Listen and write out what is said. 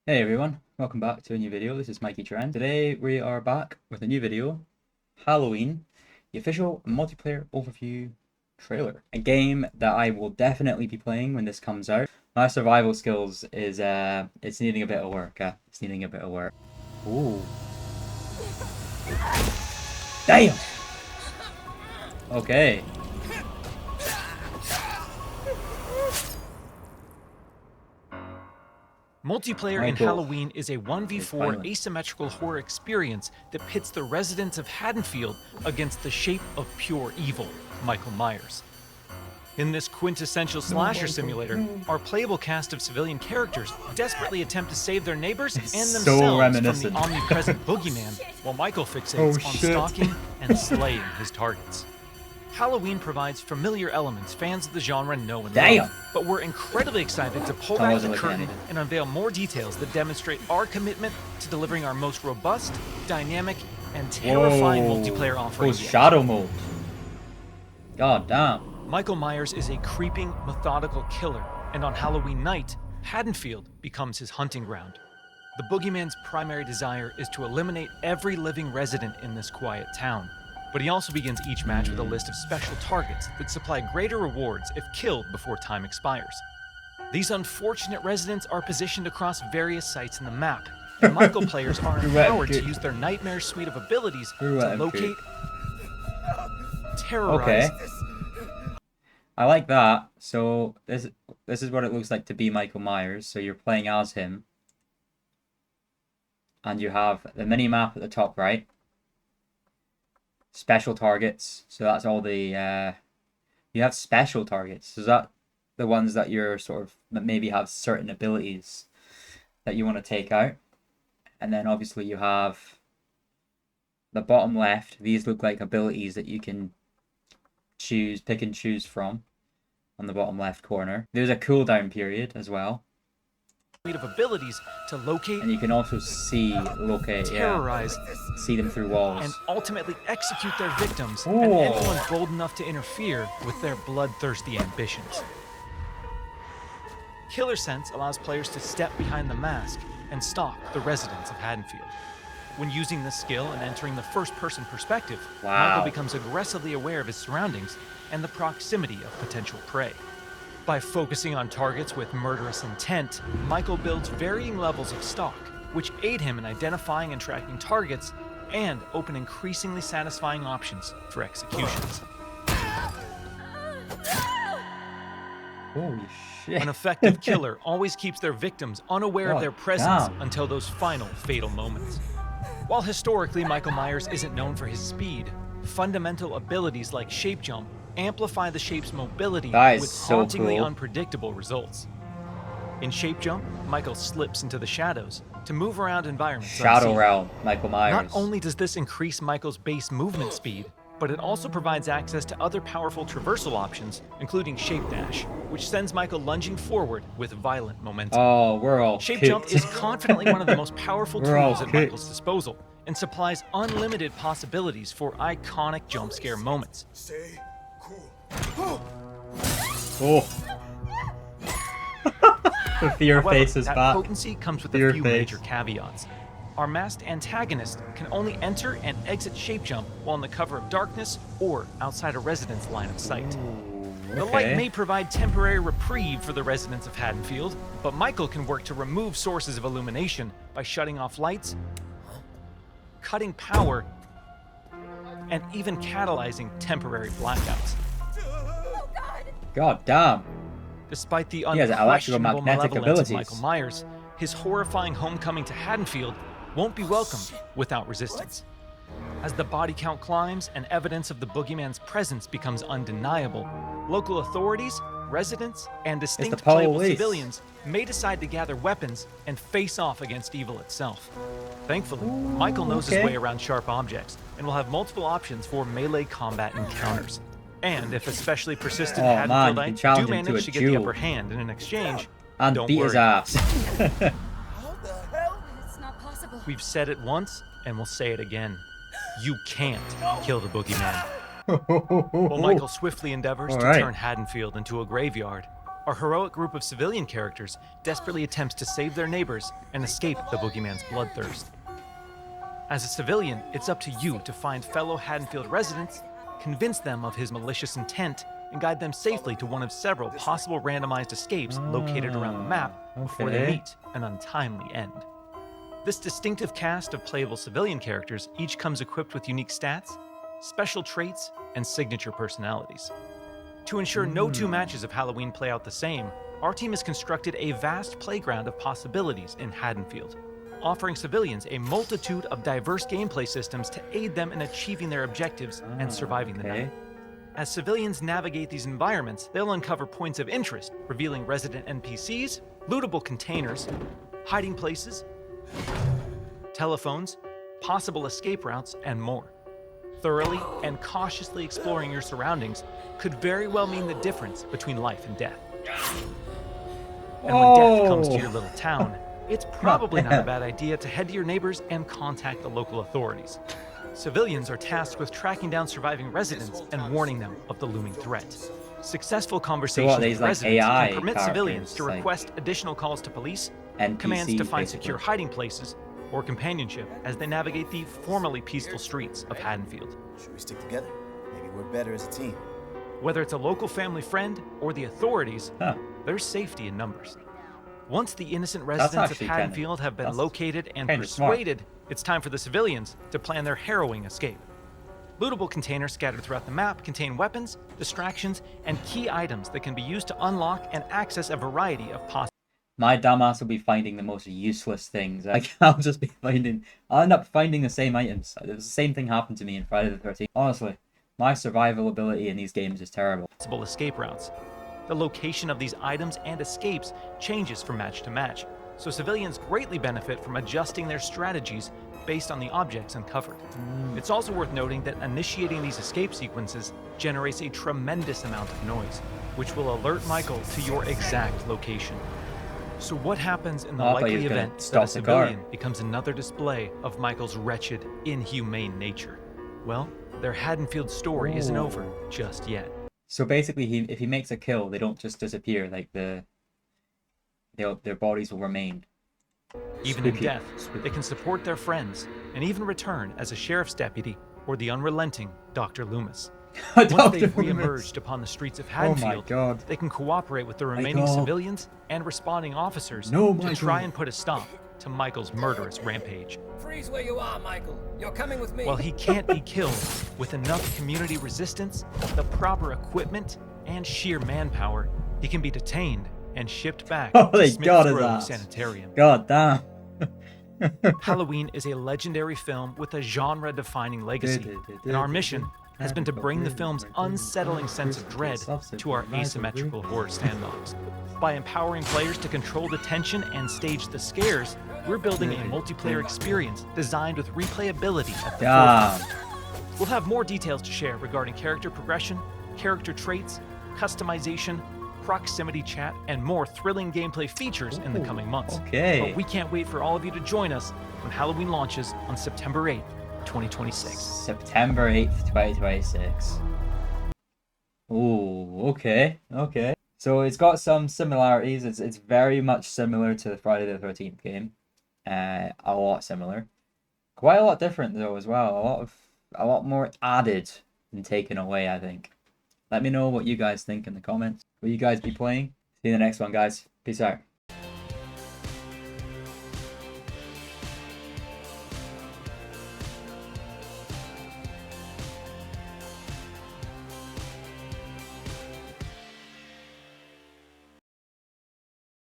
Hey everyone, welcome back to a new video. This is MikeyTrendZ. Today we are back with a new video, Halloween, the official multiplayer overview trailer. A game that I will definitely be playing when this comes out. My survival skills is it's needing a bit of work. It's needing a bit of work. Ooh. Damn. Okay. Multiplayer in Halloween is a 1v4 asymmetrical horror experience that pits the residents of Haddonfield against the shape of pure evil, Michael Myers. In this quintessential slasher simulator, our playable cast of civilian characters desperately attempt to save their neighbors and themselves from the omnipresent boogeyman, while Michael fixates on stalking and slaying his targets. Halloween provides familiar elements fans of the genre know and love, but we're incredibly excited to pull back the curtain and unveil more details that demonstrate our commitment to delivering our most robust, dynamic, and terrifying multiplayer offering yet. Shadow mode. God damn. Michael Myers is a creeping, methodical killer, and on Halloween night, Haddonfield becomes his hunting ground. The boogeyman's primary desire is to eliminate every living resident in this quiet town. But he also begins each match with a list of special targets that supply greater rewards if killed before time expires. These unfortunate residents are positioned across various sites in the map, and Michael players are empowered to use their nightmare suite of abilities to locate, terrorize. Okay. I like that. So this is what it looks like to be Michael Myers. So you're playing as him, and you have the mini map at the top right. Special targets, so that's all the you have special targets. Is that the ones that you're sort of maybe have certain abilities that you want to take out? And then obviously you have the bottom left. These look like abilities that you can pick and choose from on the bottom left corner. There's a cooldown period as well. Of abilities to locate, and you can also terrorize, see them through walls, and ultimately execute their victims and anyone bold enough to interfere with their bloodthirsty ambitions. Killer Sense allows players to step behind the mask and stalk the residents of Haddonfield. When using this skill and entering the first-person perspective, Michael becomes aggressively aware of his surroundings and the proximity of potential prey. By focusing on targets with murderous intent, Michael builds varying levels of stalk, which aid him in identifying and tracking targets and open increasingly satisfying options for executions. Holy shit. An effective killer always keeps their victims unaware of their presence until those final fatal moments. While historically Michael Myers isn't known for his speed, fundamental abilities like shape jump amplify the shape's mobility with hauntingly unpredictable results. In shape jump, Michael slips into the shadows to move around environments. Shadow realm, Michael Myers. Not only does this increase Michael's base movement speed, but it also provides access to other powerful traversal options, including shape dash, which sends Michael lunging forward with violent momentum. Oh, we're all Shape jump is confidently one of the most powerful tools at Michael's disposal and supplies unlimited possibilities for iconic jump scare moments. Stay cool. Oh. The fear face is back. That potency comes with a few major caveats. Our masked antagonist can only enter and exit shape jump while in the cover of darkness or outside a resident's line of sight. The light may provide temporary reprieve for the residents of Haddonfield, but Michael can work to remove sources of illumination by shutting off lights, cutting power, and even catalyzing temporary blackouts. God damn. Despite the unquestionable malevolence of Michael Myers, his horrifying homecoming to Haddonfield won't be welcomed without resistance. As the body count climbs and evidence of the boogeyman's presence becomes undeniable, local authorities, residents, and distinct playable civilians may decide to gather weapons and face off against evil itself. Thankfully, Michael knows his way around sharp objects and will have multiple options for melee combat encounters. And if especially persistent Haddonfieldite do manage to get the upper hand in an exchange, and don't beat worry. his ass. How the hell? It's not possible. We've said it once, and we'll say it again. You can't kill the boogeyman. While Michael swiftly endeavors to turn Haddonfield into a graveyard, our heroic group of civilian characters desperately attempts to save their neighbors and escape the boogeyman's bloodthirst. As a civilian, it's up to you to find fellow Haddonfield residents, convince them of his malicious intent, and guide them safely to one of several possible randomized escapes located around the map before they meet an untimely end. This distinctive cast of playable civilian characters each comes equipped with unique stats, special traits, and signature personalities. To ensure no two matches of Halloween play out the same, our team has constructed a vast playground of possibilities in Haddonfield, offering civilians a multitude of diverse gameplay systems to aid them in achieving their objectives and surviving the night. As civilians navigate these environments, they'll uncover points of interest, revealing resident NPCs, lootable containers, hiding places, telephones, possible escape routes, and more. Thoroughly and cautiously exploring your surroundings could very well mean the difference between life and death. And when death comes to your little town, it's probably not a bad idea to head to your neighbors and contact the local authorities. Civilians are tasked with tracking down surviving residents and warning them of the looming threat. Successful conversations with residents can permit civilians to request additional calls to police, commands to find secure hiding places, or companionship as they navigate the formerly peaceful streets of Haddonfield. Should we stick together? Maybe we're better as a team. Whether it's a local family friend or the authorities, there's safety in numbers. Once the innocent residents of Haddonfield have been located and persuaded, it's time for the civilians to plan their harrowing escape. Lootable containers scattered throughout the map contain weapons, distractions, and key items that can be used to unlock and access a variety of possible. My dumbass will be finding the most useless things. Like, I'll end up finding the same items. The same thing happened to me in Friday the 13th. Honestly, my survival ability in these games is terrible. Possible escape routes. The location of these items and escapes changes from match to match, so civilians greatly benefit from adjusting their strategies based on the objects uncovered. It's also worth noting that initiating these escape sequences generates a tremendous amount of noise, which will alert Michael to your exact location. So what happens in the likely event that a civilian becomes another display of Michael's wretched, inhumane nature? Well, their Haddonfield story isn't over just yet. So basically, if he makes a kill, they don't just disappear. Like their bodies will remain. Even in death, they can support their friends and even return as a sheriff's deputy or the unrelenting Dr. Loomis. Once they've re-emerged upon the streets of Haddonfield, they can cooperate with the remaining civilians and responding officers to try and put a stop to Michael's murderous rampage. Freeze where you are, Michael. You're coming with me. While he can't be killed, with enough community resistance, the proper equipment, and sheer manpower, he can be detained and shipped back to Smith's Grove Sanitarium. God damn. Halloween is a legendary film with a genre-defining legacy, and our mission has been to bring the film's unsettling sense of dread to our asymmetrical horror standoffs. By empowering players to control the tension and stage the scares, we're building a multiplayer experience designed with replayability at the forefront. We'll have more details to share regarding character progression, character traits, customization, proximity chat, and more thrilling gameplay features in the coming months. But we can't wait for all of you to join us when Halloween launches on September 8th. 2026. September 8th, 2026. Oh, okay. So it's got some similarities. It's very much similar to the Friday the 13th game. A lot similar. Quite a lot different though as well. A lot more added than taken away, I think. Let me know what you guys think in the comments. Will you guys be playing? See you in the next one, guys. Peace out.